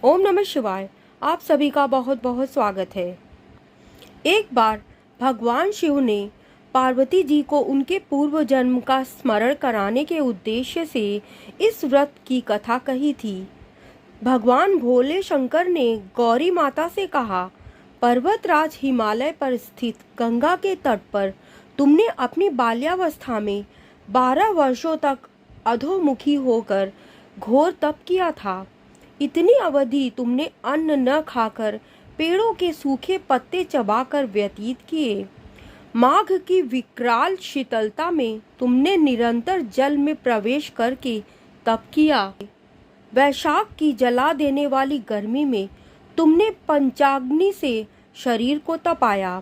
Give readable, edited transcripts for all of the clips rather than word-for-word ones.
ओम नमः शिवाय। आप सभी का बहुत बहुत स्वागत है। एक बार भगवान शिव ने पार्वती जी को उनके पूर्व जन्म का स्मरण कराने के उद्देश्य से इस व्रत की कथा कही थी। भगवान भोले शंकर ने गौरी माता से कहा, पर्वतराज हिमालय पर स्थित गंगा के तट पर तुमने अपनी बाल्यावस्था में 12 वर्षों तक अधोमुखी होकर घोर तप किया था। इतनी अवधि तुमने अन्न न खाकर पेड़ों के सूखे पत्ते चबाकर व्यतीत किए। माघ की विकराल शीतलता में तुमने निरंतर जल में प्रवेश करके तप किया। वैशाख की जला देने वाली गर्मी में तुमने पंचाग्नि से शरीर को तपाया।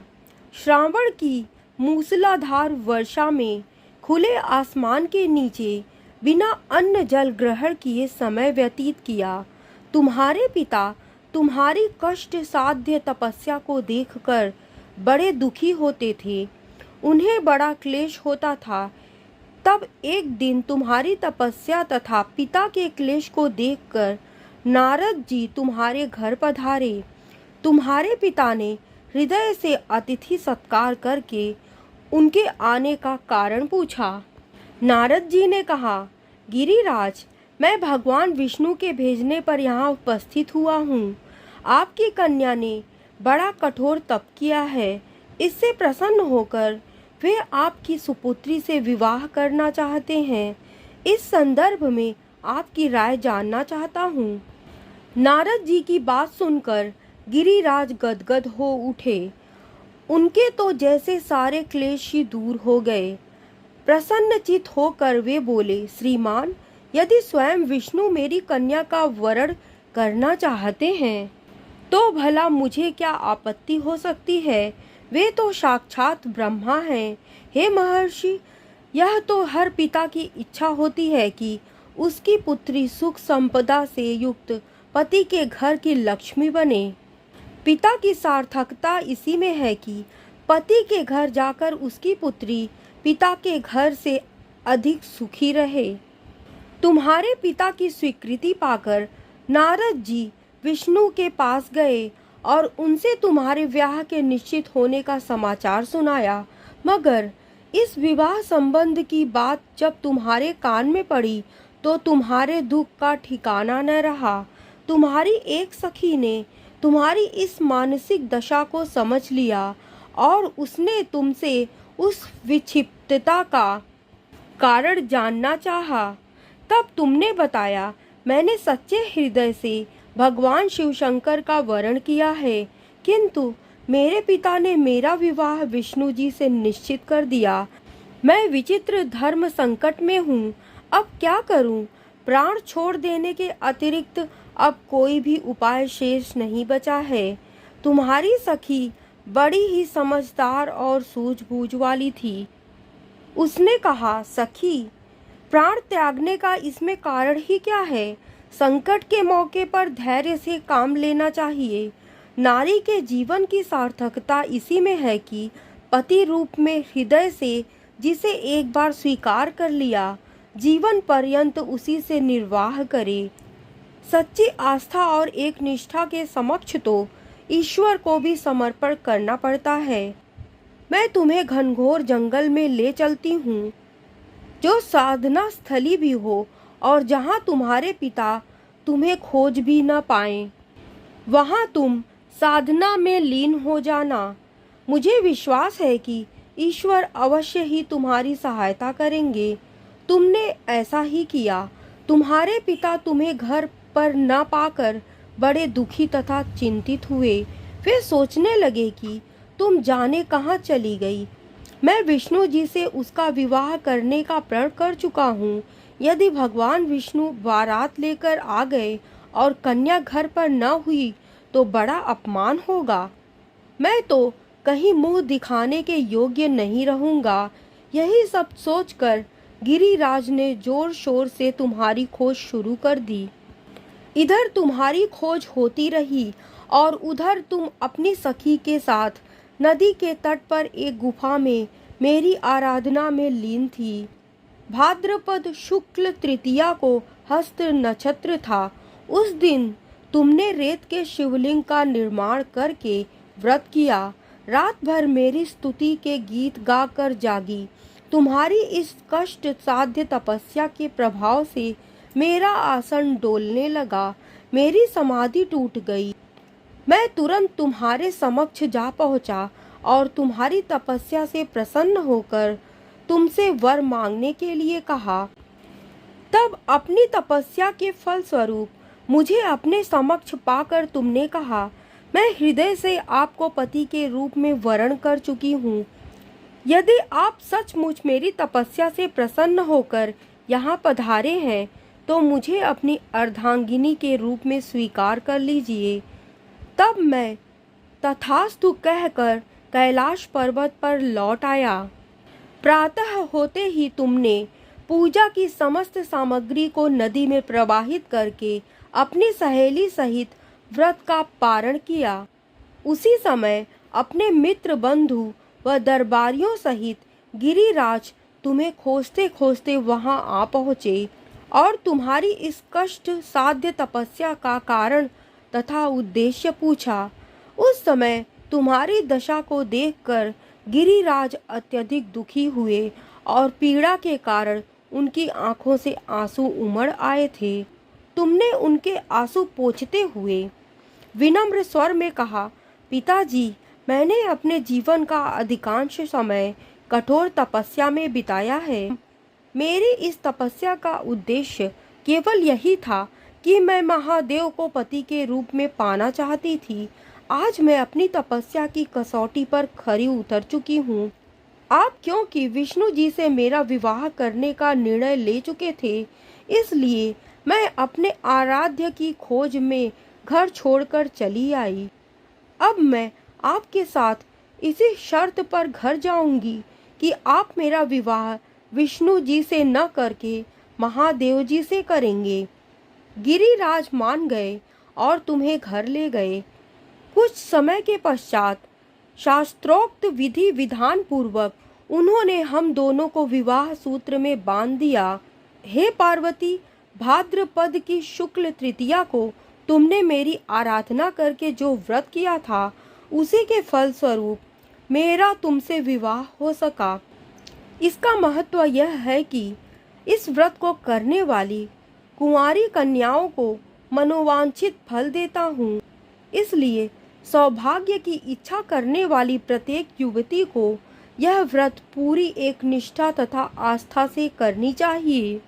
श्रावण की मूसलाधार वर्षा में खुले आसमान के नीचे बिना अन्न जल ग्रहण किए समय व्यतीत किया। तुम्हारे पिता तुम्हारी कष्ट साध्य तपस्या को देखकर बड़े दुखी होते थे। उन्हें बड़ा क्लेश होता था। तब एक दिन तुम्हारी तपस्या तथा पिता के क्लेश को देखकर नारद जी तुम्हारे घर पधारे। तुम्हारे पिता ने हृदय से अतिथि सत्कार करके उनके आने का कारण पूछा। नारद जी ने कहा, गिरिराज, मैं भगवान विष्णु के भेजने पर यहाँ उपस्थित हुआ हूँ। आपकी कन्या ने बड़ा कठोर तप किया है। इससे प्रसन्न होकर वे आपकी सुपुत्री से विवाह करना चाहते हैं। इस संदर्भ में आपकी राय जानना चाहता हूँ। नारद जी की बात सुनकर गिरिराज गदगद हो उठे। उनके तो जैसे सारे क्लेश ही दूर हो गए। प्रसन्नचित होकर वे बोले, श्रीमान, यदि स्वयं विष्णु मेरी कन्या का वरण करना चाहते हैं तो भला मुझे क्या आपत्ति हो सकती है। वे तो साक्षात ब्रह्मा हैं। हे महर्षि, यह तो हर पिता की इच्छा होती है कि उसकी पुत्री सुख संपदा से युक्त पति के घर की लक्ष्मी बने। पिता की सार्थकता इसी में है कि पति के घर जाकर उसकी पुत्री पिता के घर से अधिक सुखी रहे। तुम्हारे पिता की स्वीकृति पाकर नारद जी विष्णु के पास गए और उनसे तुम्हारे विवाह के निश्चित होने का समाचार सुनाया। मगर इस विवाह संबंध की बात जब तुम्हारे कान में पड़ी तो तुम्हारे दुख का ठिकाना न रहा। तुम्हारी एक सखी ने तुम्हारी इस मानसिक दशा को समझ लिया और उसने तुमसे उस विक्षिप्तता का कारण जानना चाहा। तब तुमने बताया, मैंने सच्चे हृदय से भगवान शिव शंकर का वरण किया है, किंतु मेरे पिता ने मेरा विवाह विष्णु जी से निश्चित कर दिया। मैं विचित्र धर्म संकट में हूँ। अब क्या करूँ? प्राण छोड़ देने के अतिरिक्त अब कोई भी उपाय शेष नहीं बचा है। तुम्हारी सखी बड़ी ही समझदार और सूझबूझ वाली थी। उसने कहा, सखी, प्राण त्यागने का इसमें कारण ही क्या है? संकट के मौके पर धैर्य से काम लेना चाहिए। नारी के जीवन की सार्थकता इसी में है कि पति रूप में हृदय से जिसे एक बार स्वीकार कर लिया, जीवन पर्यंत उसी से निर्वाह करे। सच्ची आस्था और एक निष्ठा के समक्ष तो ईश्वर को भी समर्पण करना पड़ता है। मैं तुम्हें घनघोर जंगल में ले चलती हूँ, जो साधना स्थली भी हो और जहाँ तुम्हारे पिता तुम्हें खोज भी न पाएं। वहाँ तुम साधना में लीन हो जाना। मुझे विश्वास है कि ईश्वर अवश्य ही तुम्हारी सहायता करेंगे। तुमने ऐसा ही किया। तुम्हारे पिता तुम्हें घर पर न पाकर बड़े दुखी तथा चिंतित हुए। वे सोचने लगे कि तुम जाने कहाँ चली गई। मैं विष्णु जी से उसका विवाह करने का प्रण कर चुका हूँ। यदि भगवान विष्णु बारात लेकर आ गए और कन्या घर पर न हुई तो बड़ा अपमान होगा। मैं तो कहीं मुंह दिखाने के योग्य नहीं रहूँगा। यही सब सोचकर गिरिराज ने जोर शोर से तुम्हारी खोज शुरू कर दी। इधर तुम्हारी खोज होती रही और उधर तुम अपनी सखी के साथ नदी के तट पर एक गुफा में मेरी आराधना में लीन थी। भाद्रपद शुक्ल तृतीया को हस्त नक्षत्र था। उस दिन तुमने रेत के शिवलिंग का निर्माण करके व्रत किया, रात भर मेरी स्तुति के गीत गाकर जागी। तुम्हारी इस कष्ट साध्य तपस्या के प्रभाव से मेरा आसन डोलने लगा, मेरी समाधि टूट गई। मैं तुरंत तुम्हारे समक्ष जा पहुंचा और तुम्हारी तपस्या से प्रसन्न होकर तुमसे वर मांगने के लिए कहा। तब अपनी तपस्या के फल स्वरूप मुझे अपने समक्ष पाकर तुमने कहा, मैं हृदय से आपको पति के रूप में वरण कर चुकी हूँ। यदि आप सचमुच मेरी तपस्या से प्रसन्न होकर यहाँ पधारे हैं तो मुझे अपनी अर्धांगिनी के रूप में स्वीकार कर लीजिए। तब मैं तथास्तु कहकर कैलाश पर्वत पर लौट आया। प्रातः होते ही तुमने पूजा की समस्त सामग्री को नदी में प्रवाहित करके अपनी सहेली सहित व्रत का पारण किया। उसी समय अपने मित्र बंधु व दरबारियों सहित गिरिराज तुम्हें खोजते खोजते वहां आ पहुँचे और तुम्हारी इस कष्ट साध्य तपस्या का कारण तथा उद्देश्य पूछा। उस समय तुम्हारी दशा को देखकर गिरिराज अत्यधिक दुखी हुए और पीड़ा के कारण उनकी आंखों से आंसू उमड़ आए थे। तुमने उनके आंसू पोंछते हुए विनम्र स्वर में कहा, पिताजी, मैंने अपने जीवन का अधिकांश समय कठोर तपस्या में बिताया है। मेरी इस तपस्या का उद्देश्य केवल यही था कि मैं महादेव को पति के रूप में पाना चाहती थी। आज मैं अपनी तपस्या की कसौटी पर खरी उतर चुकी हूँ। आप क्योंकि विष्णु जी से मेरा विवाह करने का निर्णय ले चुके थे, इसलिए मैं अपने आराध्य की खोज में घर छोड़कर चली आई। अब मैं आपके साथ इसी शर्त पर घर जाऊंगी कि आप मेरा विवाह विष्णु जी से न करके महादेव जी से करेंगे। गिरिराज मान गए और तुम्हें घर ले गए। कुछ समय के पश्चात शास्त्रोक्त विधि विधान पूर्वक उन्होंने हम दोनों को विवाह सूत्र में बांध दिया। हे पार्वती, भाद्रपद की शुक्ल तृतीया को तुमने मेरी आराधना करके जो व्रत किया था, उसी के फल स्वरूप मेरा तुमसे विवाह हो सका। इसका महत्व यह है कि इस व्रत को करने वाली कुंवारी कन्याओं को मनोवांछित फल देता हूँ। इसलिए सौभाग्य की इच्छा करने वाली प्रत्येक युवती को यह व्रत पूरी एक निष्ठा तथा आस्था से करनी चाहिए।